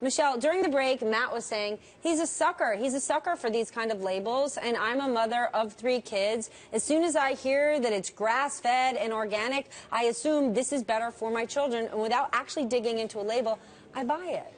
Michelle, during the break, Matt was saying he's a sucker. He's a sucker for these kind of labels, and I'm a mother of 3 kids. As soon as I hear that it's grass-fed and organic, I assume this is better for my children, and without actually digging into a label, I buy it.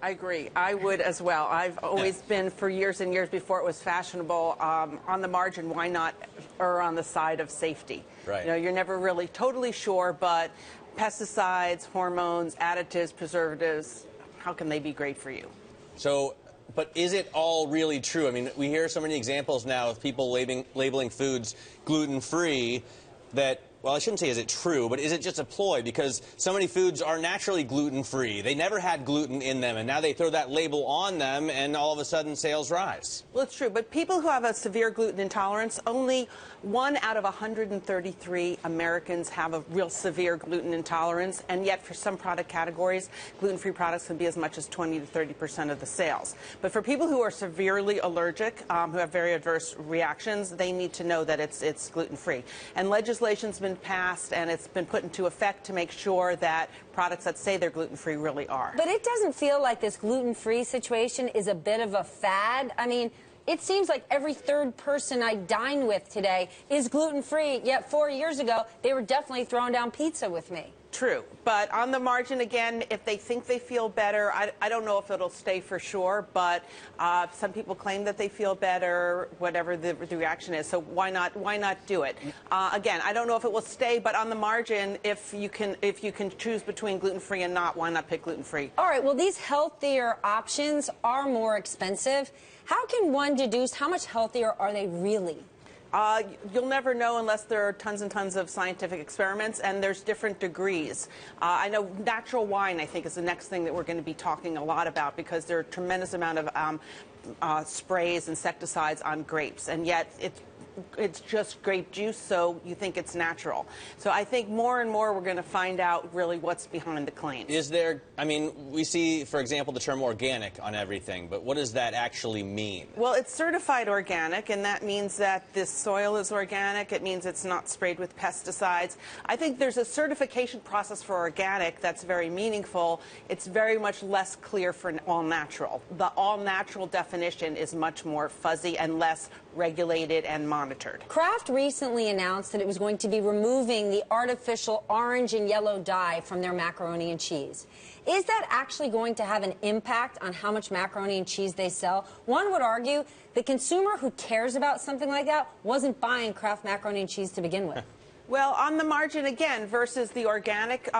I agree. I would as well. I've always been, for years and years before it was fashionable, on the margin, why not err on the side of safety? Right. You know, you're never really totally sure, but pesticides, hormones, additives, preservatives, how can they be great for you? So, but is it all really true? I mean, we hear so many examples now of people labeling foods gluten-free that, well, I shouldn't say is it true, but is it just a ploy? Because so many foods are naturally gluten-free. They never had gluten in them, and now they throw that label on them, and all of a sudden sales rise. Well, it's true, but people who have a severe gluten intolerance, only 1 out of 133 Americans have a real severe gluten intolerance, and yet for some product categories, gluten-free products can be as much as 20 to 30% of the sales. But for people who are severely allergic, who have very adverse reactions, they need to know that it's gluten-free. And legislation's been passed and it's been put into effect to make sure that products that say they're gluten-free really are. But it doesn't feel like this gluten-free situation is a bit of a fad. I mean, it seems like every 3rd person I dine with today is gluten-free, yet 4 years ago, they were definitely throwing down pizza with me. True, but on the margin, again, if they think they feel better, I don't know if it'll stay for sure, but some people claim that they feel better, whatever the reaction is, so why not do it? Again, I don't know if it will stay, but on the margin, if you can choose between gluten-free and not, why not pick gluten-free? All right, well, these healthier options are more expensive. How can one deduce how much healthier are they really? You'll never know unless there are tons and tons of scientific experiments, and there's different degrees. I know natural wine, I think, is the next thing that we're going to be talking a lot about, because there are a tremendous amount of sprays, insecticides on grapes, and yet it's just grape juice, so you think it's natural. So I think more and more we're going to find out really what's behind the claims. Is there, I mean, we see, for example, the term organic on everything, but what does that actually mean? Well, it's certified organic, and that means that this soil is organic. It means it's not sprayed with pesticides. I think there's a certification process for organic that's very meaningful. It's very much less clear for all natural. The all natural definition is much more fuzzy and less regulated and monitored. Kraft recently announced that it was going to be removing the artificial orange and yellow dye from their macaroni and cheese. Is that actually going to have an impact on how much macaroni and cheese they sell? One would argue the consumer who cares about something like that wasn't buying Kraft macaroni and cheese to begin with. Well, on the margin, again, versus the organic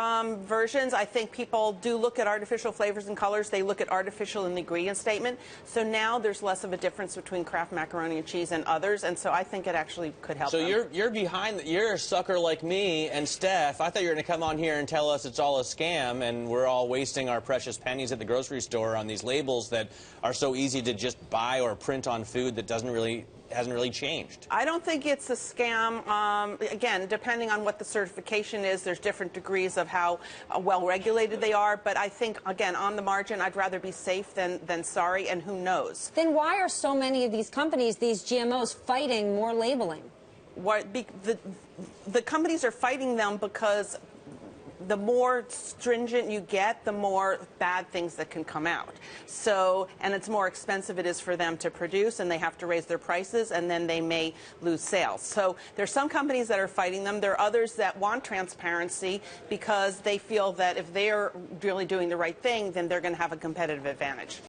versions, I think people do look at artificial flavors and colors. They look at artificial in the ingredient statement. So now there's less of a difference between Kraft macaroni and cheese and others, and so I think it actually could help So them. you're a sucker like me and Steph. I thought you were going to come on here and tell us it's all a scam and we're all wasting our precious pennies at the grocery store on these labels that are so easy to just buy or print on food that hasn't really changed. I don't think it's a scam. Again, depending on what the certification is, there's different degrees of how well regulated they are. But I think, again, on the margin, I'd rather be safe than sorry, and who knows? Then why are so many of these companies, these GMOs, fighting more labeling? The companies are fighting them because the more stringent you get, the more bad things that can come out. So, and it's more expensive it is for them to produce, and they have to raise their prices, and then they may lose sales. So there's some companies that are fighting them. There are others that want transparency because they feel that if they're really doing the right thing, then they're going to have a competitive advantage.